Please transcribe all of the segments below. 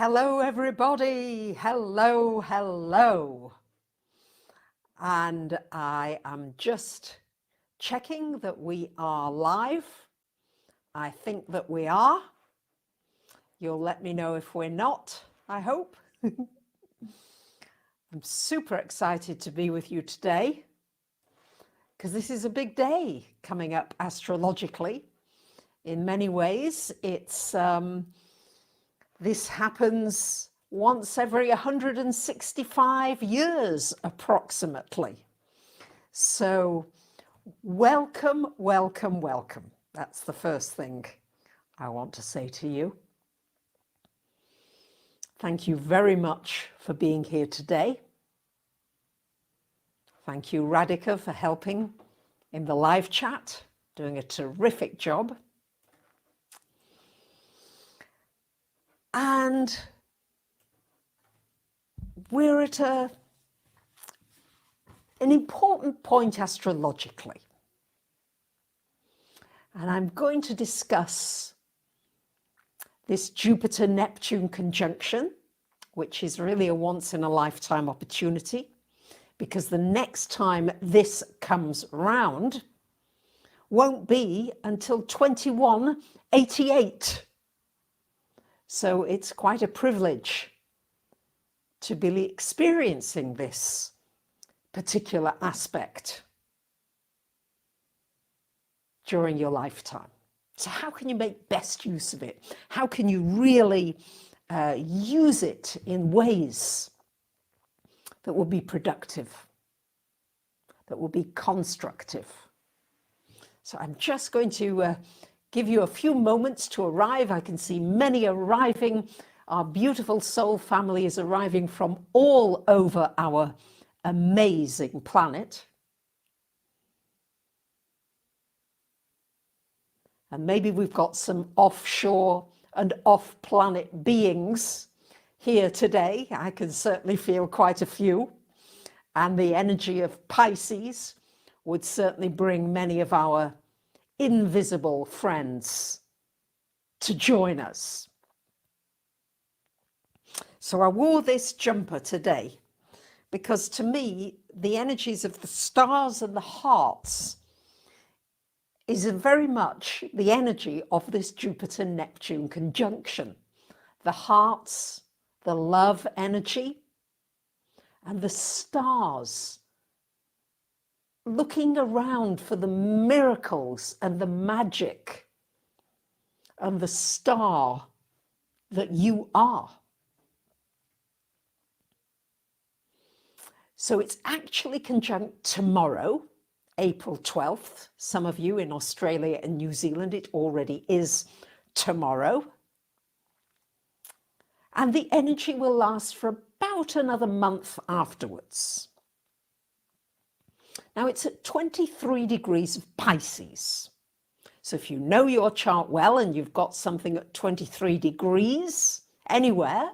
Hello, everybody. Hello. And I am just checking that we are live. I think that we are. You'll let me know if we're not, I hope. I'm super excited to be with you today because this is a big day coming up astrologically. In many ways, this happens once every 165 years, approximately. So welcome. That's the first thing I want to say to you. Thank you very much for being here today. Thank you, Radhika, for helping in the live chat, doing a terrific job. And we're at an important point astrologically. And I'm going to discuss this Jupiter-Neptune conjunction, which is really a once-in-a-lifetime opportunity, because the next time this comes round won't be until 2188. So it's quite a privilege to be experiencing this particular aspect during your lifetime. So how can you make best use of it? How can you really use it in ways that will be productive, that will be constructive? So I'm just going to give you a few moments to arrive. I can see many arriving. Our beautiful soul family is arriving from all over our amazing planet. And maybe we've got some offshore and off-planet beings here today. I can certainly feel quite a few. And the energy of Pisces would certainly bring many of our invisible friends to join us. So I wore this jumper today because to me, the energies of the stars and the hearts is very much the energy of this Jupiter-Neptune conjunction. The hearts, the love energy, and the stars looking around for the miracles and the magic and the star that you are. So it's actually conjunct tomorrow, April 12th. Some of you in Australia and New Zealand, it already is tomorrow. And the energy will last for about another month afterwards. Now it's at 23 degrees of Pisces. So if you know your chart well and you've got something at 23 degrees anywhere,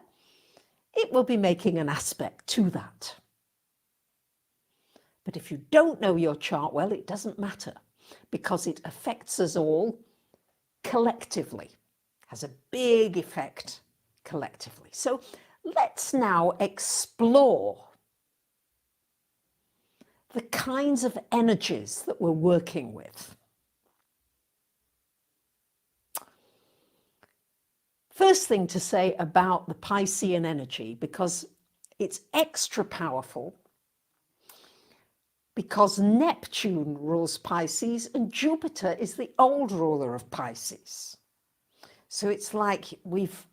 it will be making an aspect to that. But if you don't know your chart well, it doesn't matter because it affects us all collectively, has a big effect collectively. So let's now explore the kinds of energies that we're working with. First thing to say about the Piscean energy, because it's extra powerful, because Neptune rules Pisces and Jupiter is the old ruler of Pisces. So it's like we've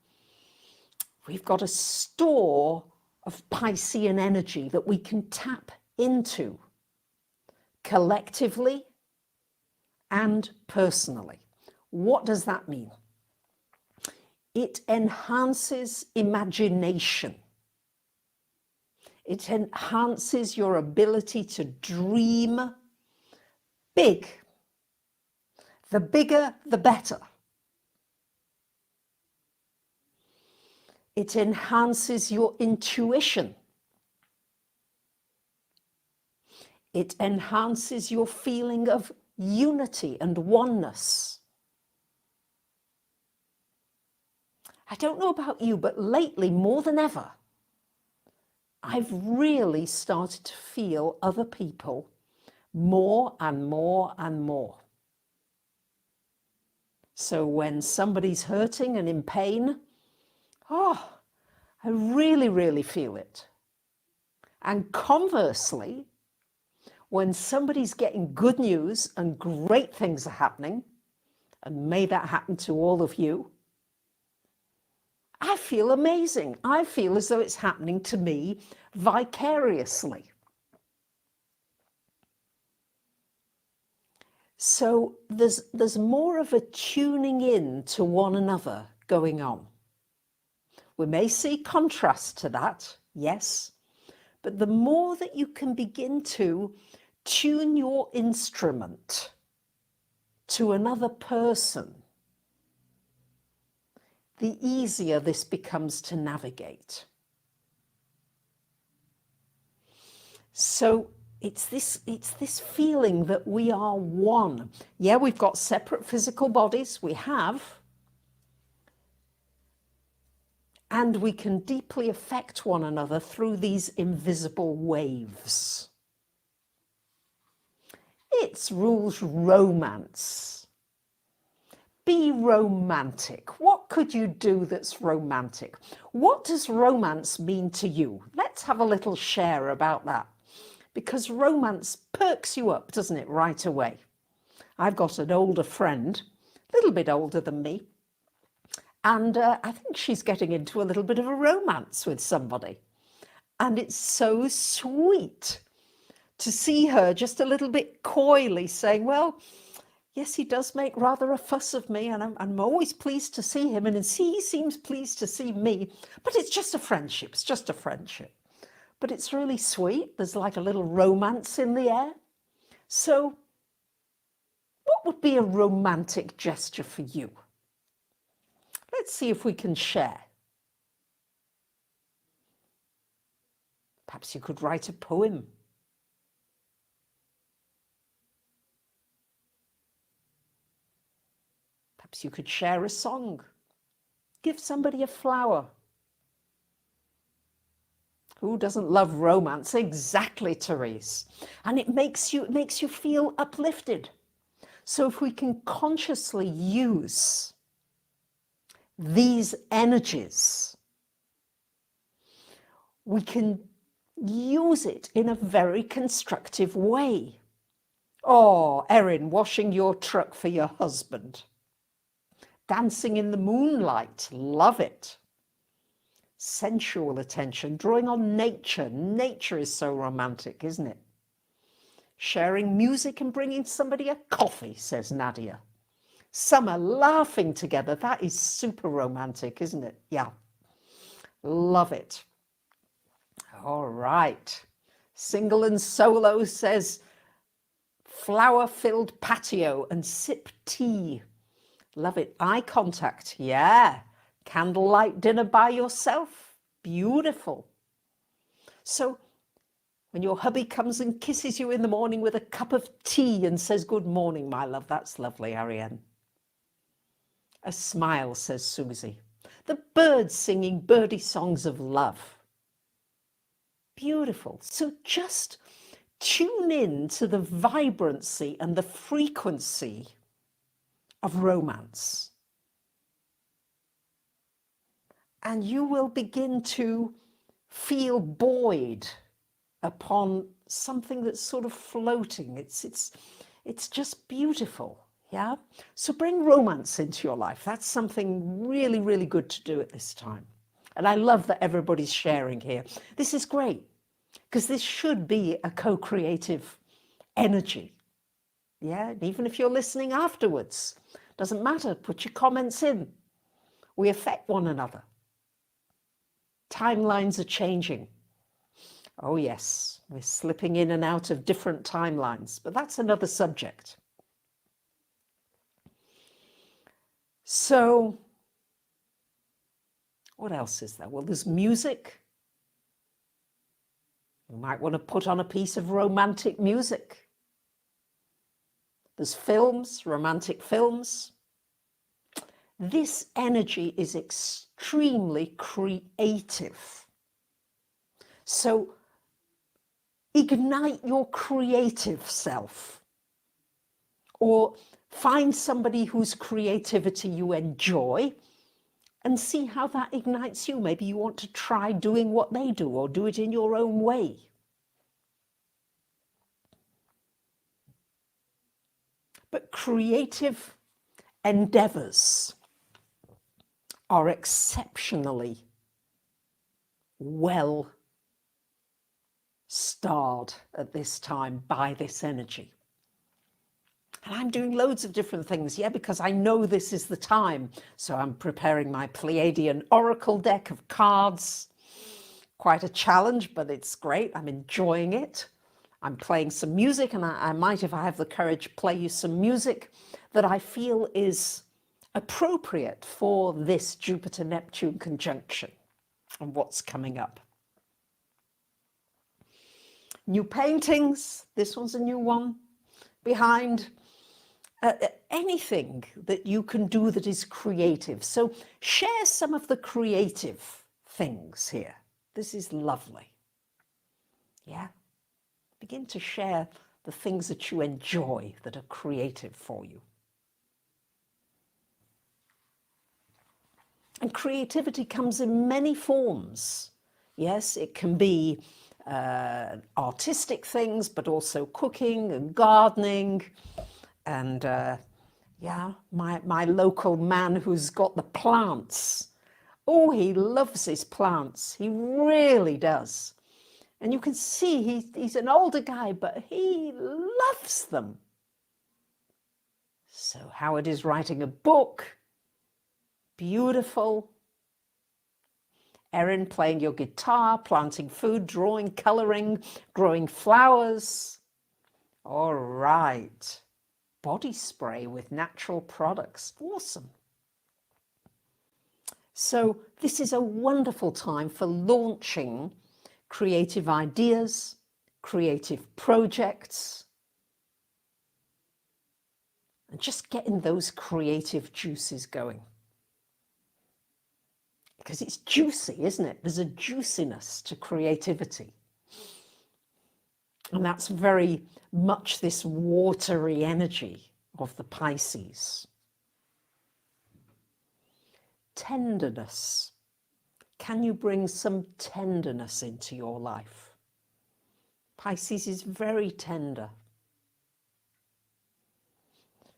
got a store of Piscean energy that we can tap into collectively and personally. What does that mean? It enhances imagination. It enhances your ability to dream big. The bigger, the better. It enhances your intuition. It enhances your feeling of unity and oneness. I don't know about you, but lately, more than ever, I've really started to feel other people more and more and more. So when somebody's hurting and in pain, oh, I really, really feel it. And conversely, when somebody's getting good news and great things are happening, and may that happen to all of you, I feel amazing. I feel as though it's happening to me vicariously. So there's more of a tuning in to one another going on. We may see contrast to that, yes, but the more that you can begin to tune your instrument to another person, the easier this becomes to navigate. So it's this feeling that we are one. Yeah, we've got separate physical bodies, we have, and we can deeply affect one another through these invisible waves. It's rules romance. Be romantic. What could you do that's romantic? What does romance mean to you? Let's have a little share about that. Because romance perks you up, doesn't it, right away? I've got an older friend, a little bit older than me, and I think she's getting into a little bit of a romance with somebody. And it's so sweet to see her just a little bit coyly saying, well, yes, he does make rather a fuss of me, and I'm always pleased to see him, and he seems pleased to see me, but it's just a friendship, it's just a friendship. But it's really sweet. There's like a little romance in the air. So what would be a romantic gesture for you? Let's see if we can share. Perhaps you could write a poem. Perhaps you could share a song. Give somebody a flower. Who doesn't love romance? Exactly, Therese. And it makes you feel uplifted. So if we can consciously use these energies, we can use it in a very constructive way. Oh, Erin, washing your truck for your husband. Dancing in the moonlight, love it. Sensual attention, drawing on nature. Nature is so romantic, isn't it? Sharing music and bringing somebody a coffee, says Nadia. Summer, laughing together, that is super romantic, isn't it? Yeah, love it. All right. Single and Solo says, flower-filled patio and sip tea. Love it. Eye contact, yeah. Candlelight dinner by yourself, beautiful. So when your hubby comes and kisses you in the morning with a cup of tea and says, good morning, my love, that's lovely, Ariane. A smile, says Susie. The birds singing birdie songs of love. Beautiful. So just tune in to the vibrancy and the frequency of romance. And you will begin to feel buoyed upon something that's sort of floating. It's just beautiful, yeah? So bring romance into your life. That's something really, really good to do at this time. And I love that everybody's sharing here. This is great, because this should be a co-creative energy, yeah? And even if you're listening afterwards, doesn't matter, put your comments in. We affect one another. Timelines are changing. Oh yes, we're slipping in and out of different timelines, but that's another subject. So, what else is there? Well, there's music. You might want to put on a piece of romantic music. There's films, romantic films. this energy is extremely creative. So ignite your creative self, or find somebody whose creativity you enjoy and see how that ignites you. Maybe you want to try doing what they do, or do it in your own way. But creative endeavors are exceptionally well starred at this time by this energy. And I'm doing loads of different things, because I know this is the time. So I'm preparing my Pleiadian oracle deck of cards. Quite a challenge, but it's great. I'm enjoying it. I'm playing some music, and I might, if I have the courage, play you some music that I feel is appropriate for this Jupiter-Neptune conjunction and what's coming up. New paintings, this one's a new one, behind. Anything that you can do that is creative. So share some of the creative things here. This is lovely. Yeah? Begin to share the things that you enjoy that are creative for you. And creativity comes in many forms. Yes, it can be artistic things, but also cooking and gardening. And my local man who's got the plants. Oh, he loves his plants. He really does. And you can see he's an older guy, but he loves them. So Howard is writing a book. Beautiful. Erin playing your guitar, planting food, drawing, coloring, growing flowers. All right. Body spray with natural products. Awesome. So this is a wonderful time for launching creative ideas, creative projects, and just getting those creative juices going. Because it's juicy, isn't it? There's a juiciness to creativity. And that's very much this watery energy of the Pisces. Tenderness. Can you bring some tenderness into your life? Pisces is very tender.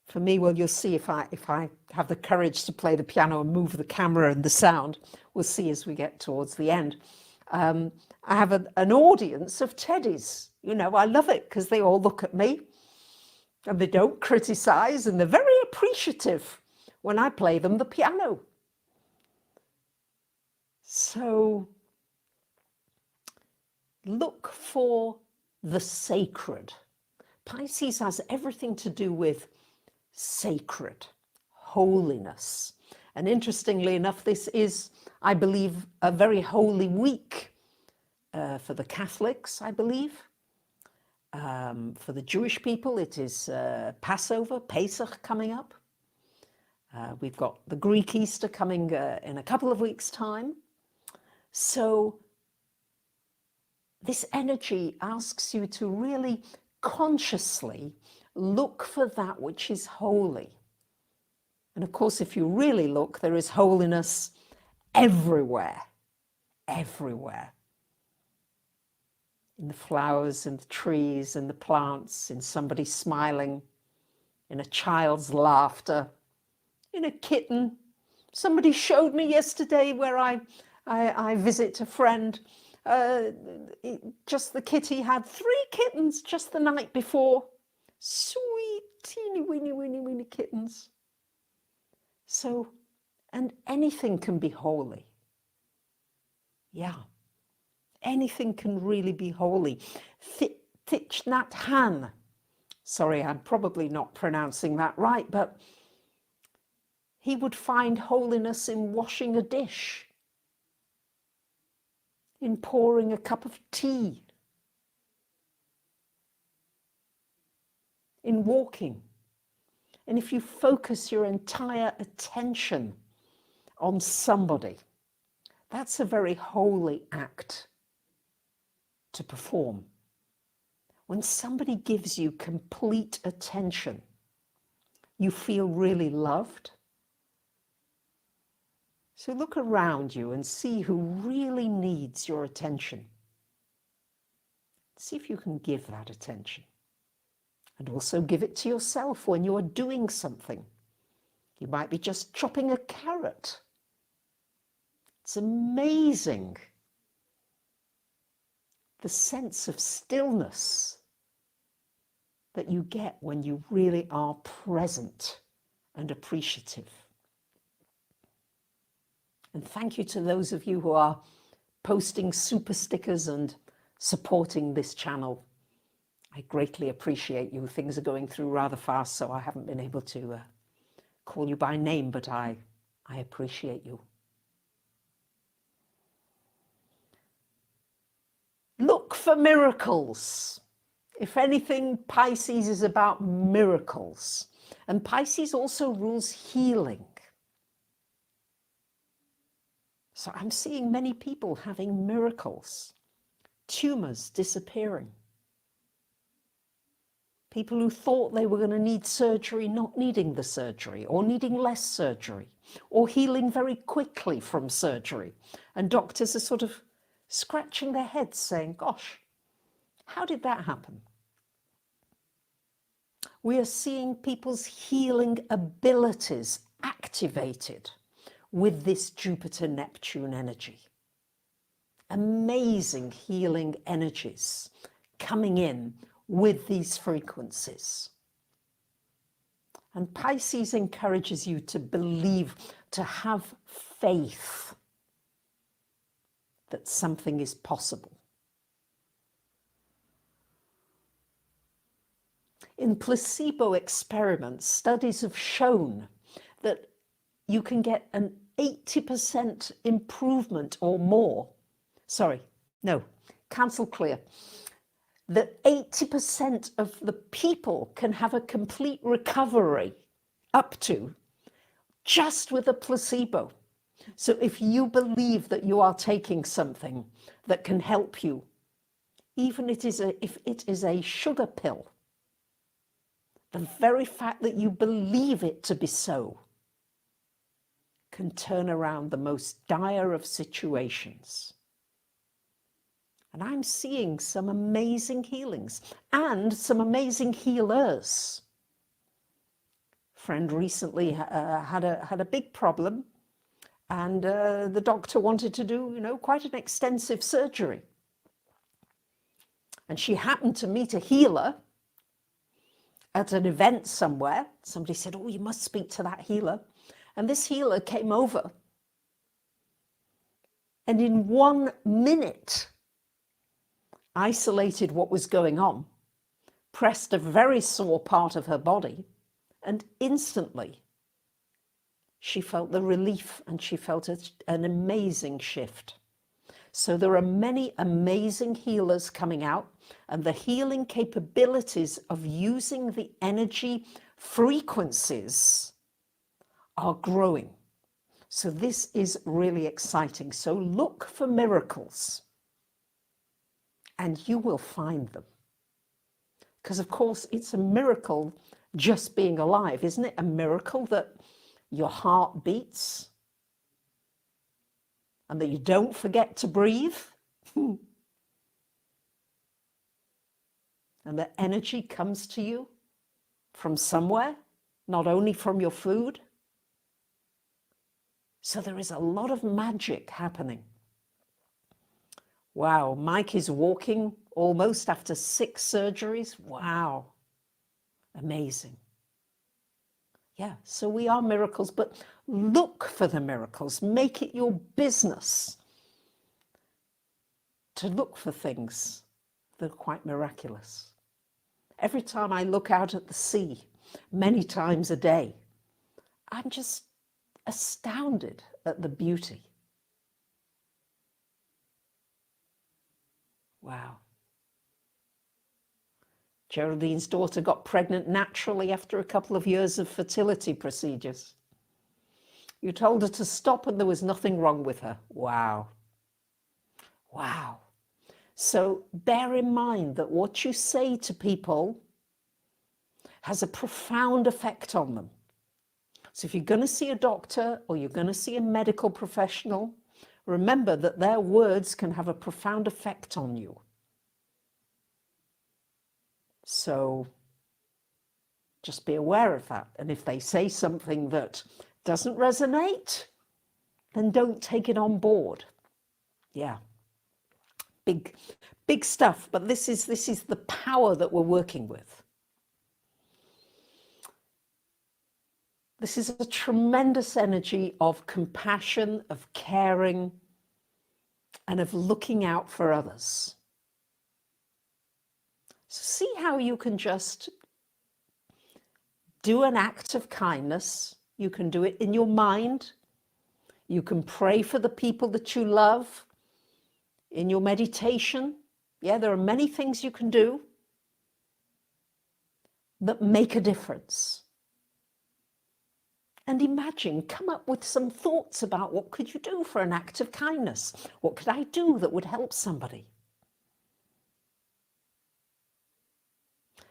For me, well, you'll see if I have the courage to play the piano and move the camera and the sound. We'll see as we get towards the end. I have an audience of teddies. You know, I love it because they all look at me and they don't criticize, and they're very appreciative when I play them the piano. So look for the sacred. Pisces has everything to do with sacred, holiness. And interestingly enough, this is, I believe, a very holy week for the Catholics, I believe. For the Jewish people, it is Passover, Pesach coming up. We've got the Greek Easter coming in a couple of weeks' time. So this energy asks you to really consciously look for that which is holy. And of course, if you really look, there is holiness everywhere, everywhere. In the flowers and the trees and the plants, in somebody smiling, in a child's laughter, in a kitten. Somebody showed me yesterday where I visit a friend. Just the kitty had 3 kittens just the night before. Sweet, teeny, weeny kittens. So, and anything can be holy. Yeah, anything can really be holy. Thich Nhat Hanh. Sorry, I'm probably not pronouncing that right, but he would find holiness in washing a dish, in pouring a cup of tea, in walking. And if you focus your entire attention on somebody, that's a very holy act to perform. When somebody gives you complete attention, you feel really loved. So look around you and see who really needs your attention. See if you can give that attention. And also give it to yourself when you're doing something. You might be just chopping a carrot. It's amazing the sense of stillness that you get when you really are present and appreciative. And thank you to those of you who are posting super stickers and supporting this channel. I greatly appreciate you. Things are going through rather fast, so I haven't been able to call you by name, but I appreciate you. Look for miracles. If anything, Pisces is about miracles. And Pisces also rules healing. So I'm seeing many people having miracles, tumors disappearing. People who thought they were going to need surgery, not needing the surgery, or needing less surgery, or healing very quickly from surgery. And doctors are sort of scratching their heads saying, gosh, how did that happen? We are seeing people's healing abilities activated with this Jupiter-Neptune energy. Amazing healing energies coming in with these frequencies. And Pisces encourages you to believe, to have faith that something is possible. In placebo experiments, studies have shown that you can get an 80% improvement or more. Cancel clear. That 80% of the people can have a complete recovery up to just with a placebo. So if you believe that you are taking something that can help you, even if it is a sugar pill, the very fact that you believe it to be so can turn around the most dire of situations. And I'm seeing some amazing healings and some amazing healers. Friend recently had a big problem, and the doctor wanted to do, quite an extensive surgery. And she happened to meet a healer at an event somewhere. Somebody said, oh, you must speak to that healer. And this healer came over. And in 1 minute, isolated what was going on, pressed a very sore part of her body, and instantly she felt the relief and she felt an amazing shift. So there are many amazing healers coming out, and the healing capabilities of using the energy frequencies are growing. So this is really exciting. So look for miracles and you will find them. Because of course it's a miracle just being alive, isn't it? A miracle that your heart beats and that you don't forget to breathe. And that energy comes to you from somewhere, not only from your food. So there is a lot of magic happening. Wow, Mike is walking almost after 6 surgeries. Wow, amazing. Yeah, so we are miracles, but look for the miracles. Make it your business to look for things that are quite miraculous. Every time I look out at the sea, many times a day, I'm just astounded at the beauty. Wow. Geraldine's daughter got pregnant naturally after a couple of years of fertility procedures. You told her to stop and there was nothing wrong with her. Wow. Wow. So bear in mind that what you say to people has a profound effect on them. So if you're going to see a doctor or you're going to see a medical professional, remember that their words can have a profound effect on you. So just be aware of that. And if they say something that doesn't resonate, then don't take it on board. Yeah. Big stuff, but this is the power that we're working with. This is a tremendous energy of compassion, of caring, and of looking out for others. So see how you can just do an act of kindness. You can do it in your mind. You can pray for the people that you love in your meditation. Yeah, there are many things you can do that make a difference. And imagine, come up with some thoughts about what could you do for an act of kindness? What could I do that would help somebody?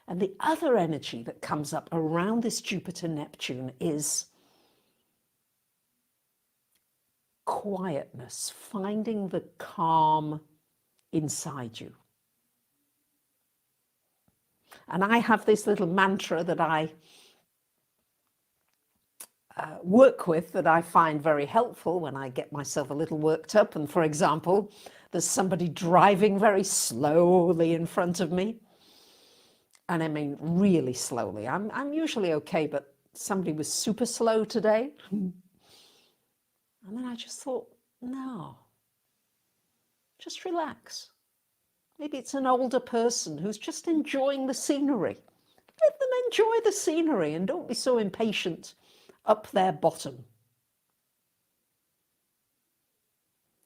And the other energy that comes up around this Jupiter-Neptune is quietness, finding the calm inside you. And I have this little mantra that I work with that I find very helpful when I get myself a little worked up. And for example, there's somebody driving very slowly in front of me. And I mean really slowly. I'm usually okay, but somebody was super slow today. And then I just thought, no, just relax. Maybe it's an older person who's just enjoying the scenery. Let them enjoy the scenery and don't be so impatient up their bottom.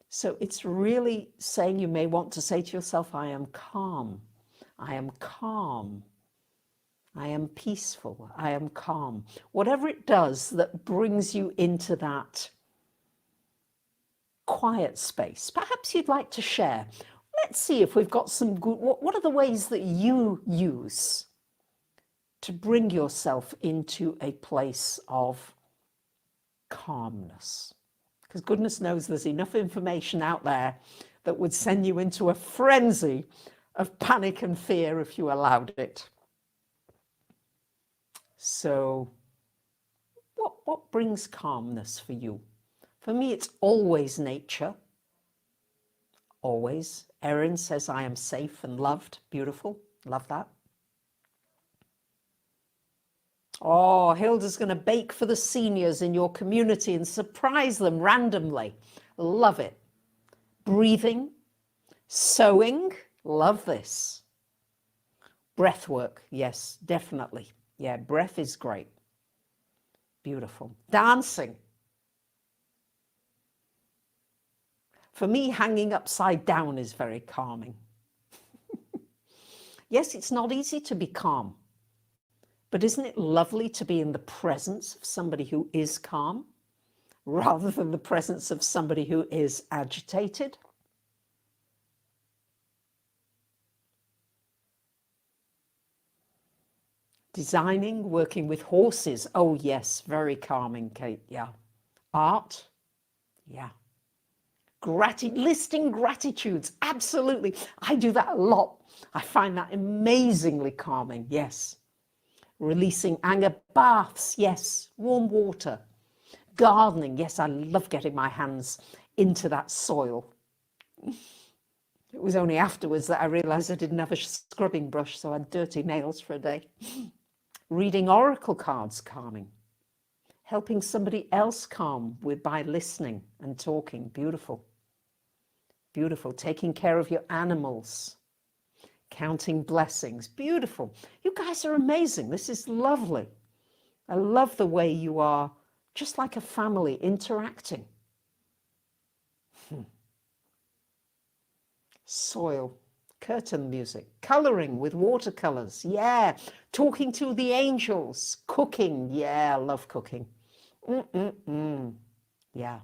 So it's really saying, you may want to say to yourself, I am calm. I am calm. I am peaceful. I am calm. Whatever it does that brings you into that quiet space. Perhaps you'd like to share. Let's see if we've got some good, what are the ways that you use to bring yourself into a place of calmness? Because goodness knows there's enough information out there that would send you into a frenzy of panic and fear if you allowed it. So what brings calmness for you? For me, it's always nature. Always. Erin says, I am safe and loved. Beautiful. Love that. Oh, Hilda's going to bake for the seniors in your community and surprise them randomly. Love it. Breathing, sewing. Love this. Breath work. Yes, definitely. Yeah, breath is great. Beautiful. Dancing. For me, hanging upside down is very calming. Yes, it's not easy to be calm, but isn't it lovely to be in the presence of somebody who is calm rather than the presence of somebody who is agitated? Designing, working with horses. Oh, yes, very calming, Kate. Yeah. Art. Yeah. Listing gratitudes. Absolutely. I do that a lot. I find that amazingly calming. Yes. Releasing anger. Baths. Yes. Warm water. Gardening. Yes, I love getting my hands into that soil. It was only afterwards that I realized I didn't have a scrubbing brush, so I had dirty nails for a day. Reading oracle cards, calming. Helping somebody else calm by listening and talking. Beautiful. Beautiful. Taking care of your animals. Counting blessings. Beautiful. You guys are amazing. This is lovely. I love the way you are just like a family interacting. Soil. curtain music, coloring with watercolors, yeah, talking to the angels, cooking, yeah, I love cooking. Yeah.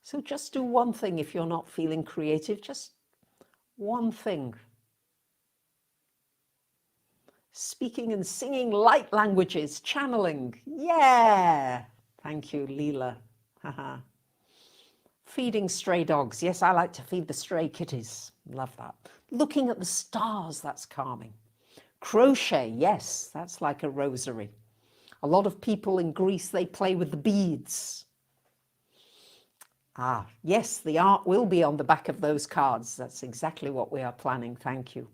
So just do one thing if you're not feeling creative, just one thing. Speaking and singing light languages, channeling, yeah. Thank you, Leela. Feeding stray dogs. Yes, I like to feed the stray kitties. Love that. Looking at the stars, that's calming. Crochet, yes, that's like a rosary. A lot of people in Greece, they play with the beads. Ah, yes, the art will be on the back of those cards. That's exactly what we are planning. Thank you.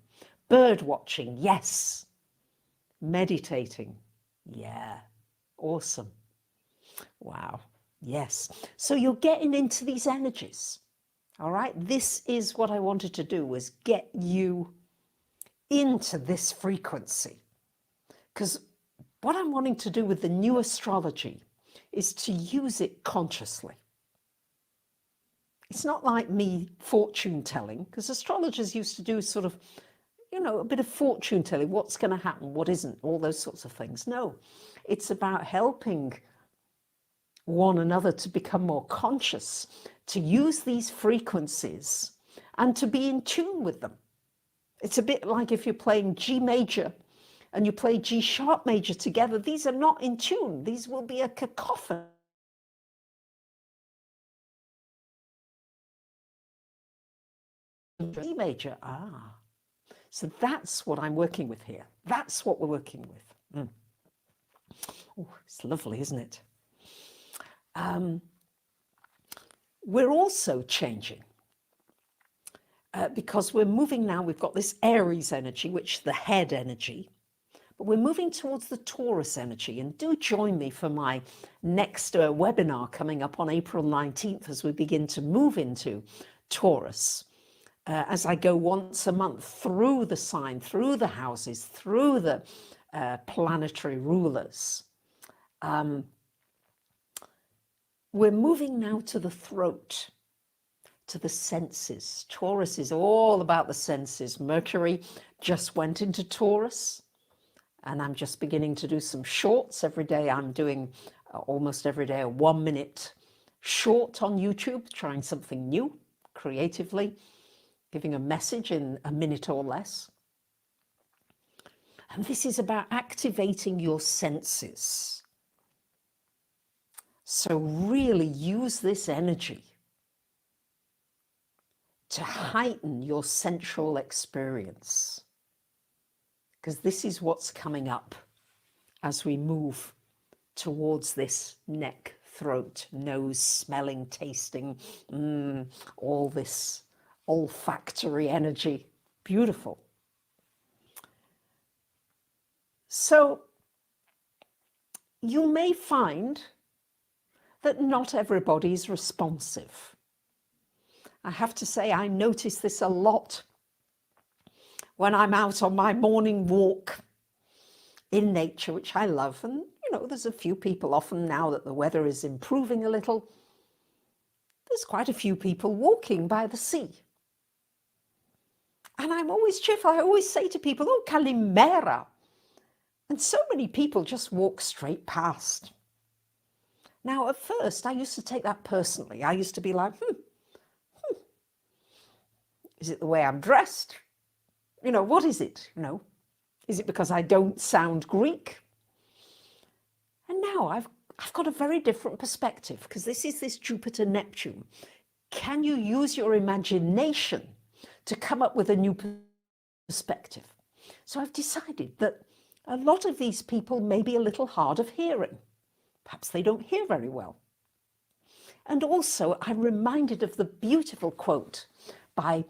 Bird watching, yes. Meditating, yeah. Awesome. Wow. Yes. So you're getting into these energies. All right. This is what I wanted to do, was get you into this frequency. Because what I'm wanting to do with the new astrology is to use it consciously. It's not like me fortune telling, because astrologers used to do sort of, you know, a bit of fortune telling, what's going to happen, what isn't, all those sorts of things. No, it's about helping one another to become more conscious, to use these frequencies and to be in tune with them. It's a bit like if you're playing G major and you play G sharp major together, these are not in tune. These will be a cacophony. G major, so that's what I'm working with here. That's what we're working with. Oh, it's lovely, isn't it? We're also changing because we're moving now. We've got this Aries energy, which is the head energy, but we're moving towards the Taurus energy. And do join me for my next webinar coming up on April 19th as we begin to move into Taurus. As I go once a month through the sign, through the houses, through the planetary rulers. We're moving now to the throat, to the senses. Taurus is all about the senses. Mercury just went into Taurus, and I'm just beginning to do some shorts every day. I'm doing almost every day a 1-minute short on YouTube, trying something new creatively, giving a message in a minute or less. And this is about activating your senses. So really use this energy to heighten your sensual experience, because this is what's coming up as we move towards this neck, throat, nose, smelling, tasting, all this olfactory energy. Beautiful. So you may find that not everybody is responsive. I have to say, I notice this a lot when I'm out on my morning walk in nature, which I love. And, you know, there's a few people often now that the weather is improving a little. There's quite a few people walking by the sea. And I'm always cheerful. I always say to people, oh, Kalimera. And so many people just walk straight past. Now, at first, I used to take that personally. I used to be like, is it the way I'm dressed? You know, what is it? You know, is it because I don't sound Greek? And now I've got a very different perspective, because this is this Jupiter Neptune. Can you use your imagination to come up with a new perspective? So I've decided that a lot of these people may be a little hard of hearing. Perhaps they don't hear very well. And also, I'm reminded of the beautiful quote by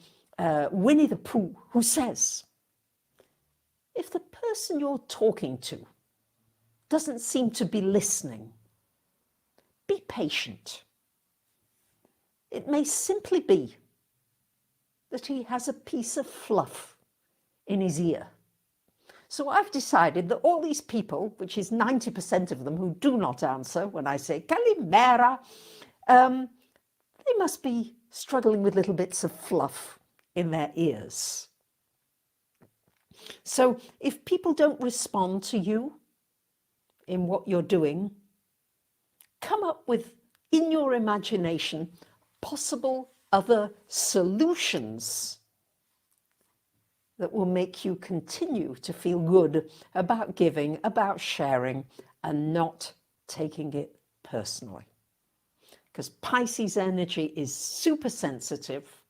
Winnie the Pooh, who says, if the person you're talking to doesn't seem to be listening, be patient. It may simply be that he has a piece of fluff in his ear. So I've decided that all these people, which is 90% of them who do not answer when I say Kalimera, they must be struggling with little bits of fluff in their ears. So if people don't respond to you in what you're doing, come up with, in your imagination, possible other solutions that will make you continue to feel good about giving, about sharing, and not taking it personally. Because Pisces energy is super sensitive,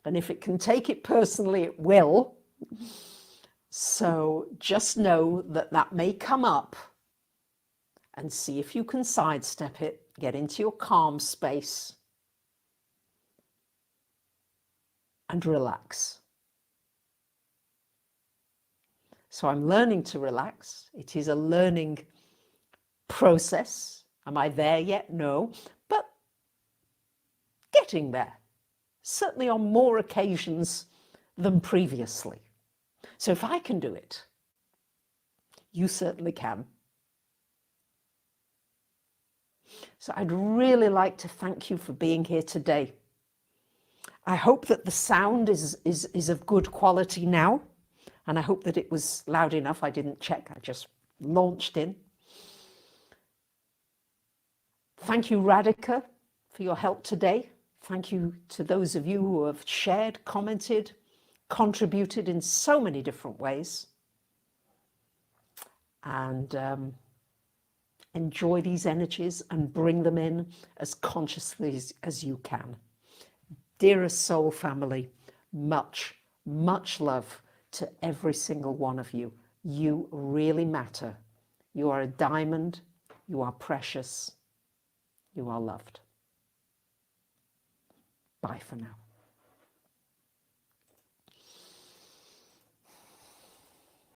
and if it can take it personally, it will. So just know that that may come up, and see if you can sidestep it, get into your calm space, and relax. So I'm learning to relax. It is a learning process. Am I there yet? No, but getting there. Certainly on more occasions than previously. So if I can do it, you certainly can. So I'd really like to thank you for being here today. I hope that the sound is of good quality now, and I hope that it was loud enough. I didn't check, I just launched in. Thank you, Radhika, for your help today. Thank you to those of you who have shared, commented, contributed in so many different ways. And enjoy these energies and bring them in as consciously as you can. Dearest soul family, much, much love to every single one of you. You really matter. You are a diamond. You are precious. You are loved. Bye for now.